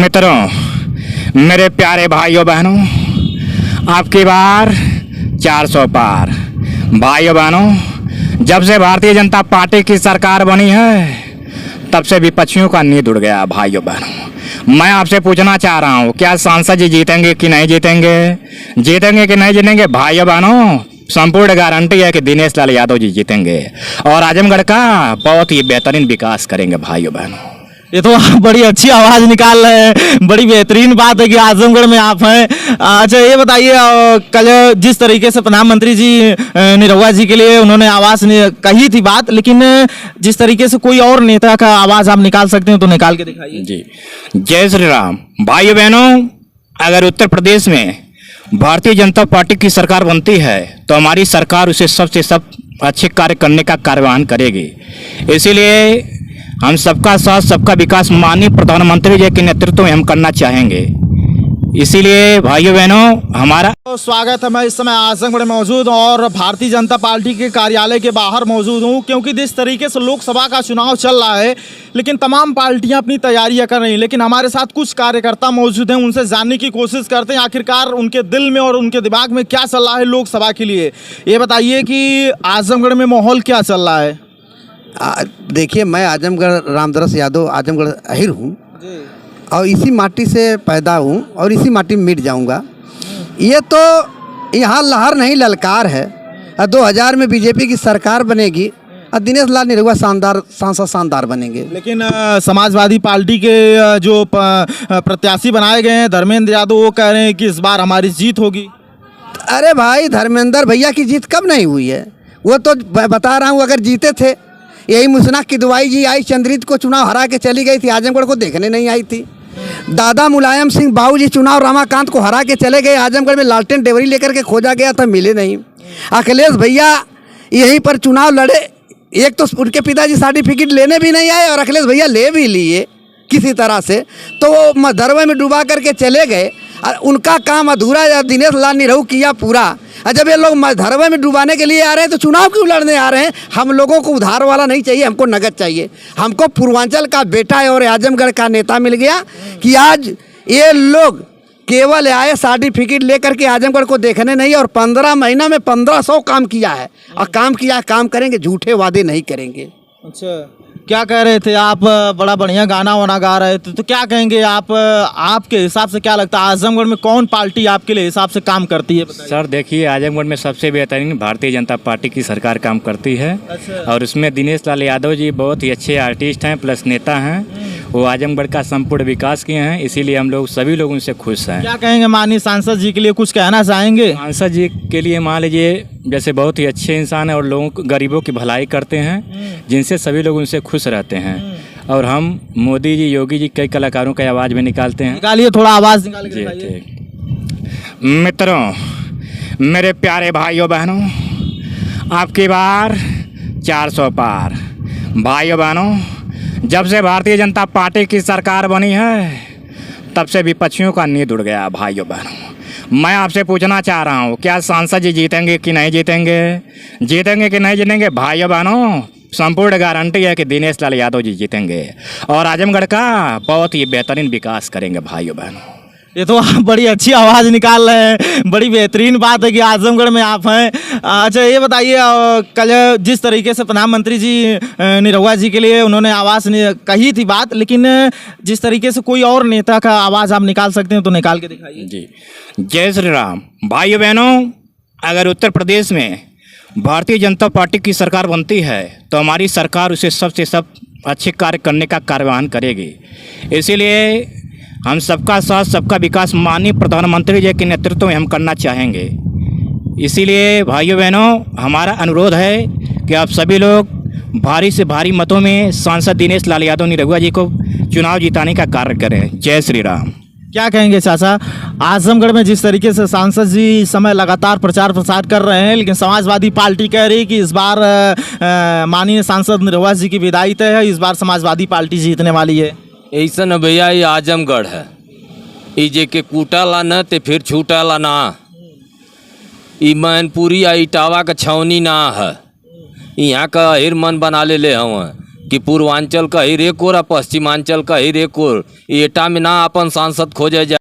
मित्रों, मेरे प्यारे भाइयों बहनों, आपकी बार 400 पार। भाइयों बहनों, जब से भारतीय जनता पार्टी की सरकार बनी है तब से विपक्षियों का नींद उड़ गया। भाइयों बहनों, मैं आपसे पूछना चाह रहा हूँ, क्या सांसद जी जीतेंगे कि नहीं जीतेंगे? जीतेंगे कि नहीं जीतेंगे? भाइयों बहनों, संपूर्ण गारंटी है कि दिनेश लाल यादव जी जीतेंगे और आजमगढ़ का बहुत ही बेहतरीन विकास करेंगे। भाइयों बहनों, ये तो आप बड़ी अच्छी आवाज निकाल रहे हैं। बड़ी बेहतरीन बात है कि आजमगढ़ में आप हैं। अच्छा, ये बताइए, कल जिस तरीके से प्रधानमंत्री जी निरहुआ जी के लिए उन्होंने आवाज कही थी बात, लेकिन जिस तरीके से कोई और नेता का आवाज आप निकाल सकते हो तो निकाल के दिखाइए जी। जय श्री राम। भाइयों बहनों, अगर उत्तर प्रदेश में भारतीय जनता पार्टी की सरकार बनती है तो हमारी सरकार उसे सबसे सब अच्छे कार्य करने का कार्यवाहन करेगी। इसीलिए हम सबका साथ सबका विकास माननीय प्रधानमंत्री जी के नेतृत्व में हम करना चाहेंगे। इसीलिए भाइयों बहनों, हमारा तो स्वागत है। मैं इस समय आजमगढ़ में मौजूद हूं और भारतीय जनता पार्टी के कार्यालय के बाहर मौजूद हूं, क्योंकि जिस तरीके से लोकसभा का चुनाव चल रहा है, लेकिन तमाम पार्टियां अपनी तैयारियां कर रही हैं, लेकिन हमारे साथ कुछ कार्यकर्ता मौजूद हैं। उनसे जानने की कोशिश करते हैं आखिरकार उनके दिल में और उनके दिमाग में क्या चल रहा है लोकसभा के लिए। ये बताइए कि आजमगढ़ में माहौल क्या चल रहा है? देखिए, मैं आजमगढ़ रामदरस यादव आजमगढ़ अहिर हूँ और इसी माटी से पैदा हूँ और इसी माटी में मिट जाऊँगा। ये तो यहाँ लहर नहीं ललकार है। 2000 में बीजेपी की सरकार बनेगी और दिनेश लाल निरहुआ शानदार बनेंगे। लेकिन समाजवादी पार्टी के जो प्रत्याशी बनाए गए हैं धर्मेंद्र यादव, वो कह रहे हैं कि इस बार हमारी जीत होगी। अरे भाई, धर्मेंद्र भैया की जीत कब नहीं हुई है? वो तो बता रहा हूँ, अगर जीते थे, यही मुसनाक की दुआई जी आई चंद्रित को चुनाव हरा के चली गई थी, आजमगढ़ को देखने नहीं आई थी। दादा मुलायम सिंह बाबू जी चुनाव रमाकांत को हरा के चले गए, आजमगढ़ में लालटेन डेवरी लेकर के खोजा गया था, मिले नहीं। अखिलेश भैया यहीं पर चुनाव लड़े, एक तो उनके पिताजी सर्टिफिकेट लेने भी नहीं आए और अखिलेश भैया ले भी लिए किसी तरह से, तो वो मधरवे में डुबा करके चले गए और उनका काम अधूरा दिनेश लाल निरहु किया पूरा। जब ये लोग धरवे में डुबाने के लिए आ रहे हैं तो चुनाव क्यों लड़ने आ रहे हैं? हम लोगों को उधार वाला नहीं चाहिए, हमको नगद चाहिए। हमको पूर्वांचल का बेटा और आजमगढ़ का नेता मिल गया कि आज ये लोग केवल आए सर्टिफिकेट लेकर के आजमगढ़ को देखने नहीं, और 15 महीना में 1500 काम किया है और काम करेंगे, झूठे वादे नहीं करेंगे। अच्छा, क्या कह रहे थे आप? बड़ा बढ़िया गाना वाना गा रहे थे, तो क्या कहेंगे आप? आपके हिसाब से क्या लगता है आजमगढ़ में कौन पार्टी आपके लिए हिसाब से काम करती है? सर देखिए, आजमगढ़ में सबसे बेहतरीन भारतीय जनता पार्टी की सरकार काम करती है। अच्छा। और उसमें दिनेश लाल यादव जी बहुत ही अच्छे आर्टिस्ट हैं प्लस नेता हैं। वो आजमगढ़ का संपूर्ण विकास किए हैं, इसीलिए हम लोग सभी लोग उनसे खुश हैं। क्या कहेंगे माननीय सांसद जी के लिए, कुछ कहना चाहेंगे? सांसद जी के लिए मान लीजिए, जैसे बहुत ही अच्छे इंसान हैं और लोगों को गरीबों की भलाई करते हैं, जिनसे सभी लोग उनसे खुश रहते हैं। और हम मोदी जी, योगी जी, कई कलाकारों का आवाज़ भी निकालते हैं। निकालिए, थोड़ा आवाज़ निकाल के दिखाइए। ठीक। मित्रों, मेरे प्यारे भाइयों बहनों, आपकी बार 400 पार। भाइयों बहनों, जब से भारतीय जनता पार्टी की सरकार बनी है तब से विपक्षियों का नींद उड़ गया। भाइयों बहनों, मैं आपसे पूछना चाह रहा हूँ, क्या सांसद जी जीतेंगे कि नहीं जीतेंगे? जीतेंगे कि नहीं जीतेंगे? भाइयों बहनों, संपूर्ण गारंटी है कि दिनेश लाल यादव जी जीतेंगे और आजमगढ़ का बहुत ही बेहतरीन विकास करेंगे। भाइयों बहनों, ये तो आप बड़ी अच्छी आवाज़ निकाल रहे हैं। बड़ी बेहतरीन बात है कि आजमगढ़ में आप हैं। अच्छा, ये बताइए, कल जिस तरीके से प्रधानमंत्री जी निरहुआ जी के लिए उन्होंने आवाज़ कही थी बात, लेकिन जिस तरीके से कोई और नेता का आवाज़ आप निकाल सकते हैं तो निकाल के दिखाइए। जी। जय श्री राम। भाइयों बहनों, अगर उत्तर प्रदेश में भारतीय जनता पार्टी की सरकार बनती है तो हमारी सरकार उसे सबसे सब अच्छे कार्य करने का कार्यवाहन करेगी। इसीलिए हम सबका साथ सबका विकास माननीय प्रधानमंत्री जी के नेतृत्व में हम करना चाहेंगे। इसीलिए भाइयों बहनों, हमारा अनुरोध है कि आप सभी लोग भारी से भारी मतों में सांसद दिनेश लाल यादव निरहुआ जी को चुनाव जिताने का कार्य करें। जय श्री राम। क्या कहेंगे चाचा, आजमगढ़ में जिस तरीके से सांसद जी इस समय लगातार प्रचार प्रसार कर रहे हैं, लेकिन समाजवादी पार्टी कह रही है कि इस बार माननीय सांसद निरहुआ जी की विदाई तय है, इस बार समाजवादी पार्टी जीतने वाली है। ऐसा न भैया, ये आजमगढ़ है, ये जे के कूटला न ते फिर छूटला ना। ये मैनपुरी या इटावा का छौनी ना है, यहाँ का हिर मन बना ले हूँ कि पूर्वांचल का ही रेकोर और पश्चिमांचल का ही रेकोर एटा में ना अपन सांसद खोजे जाए।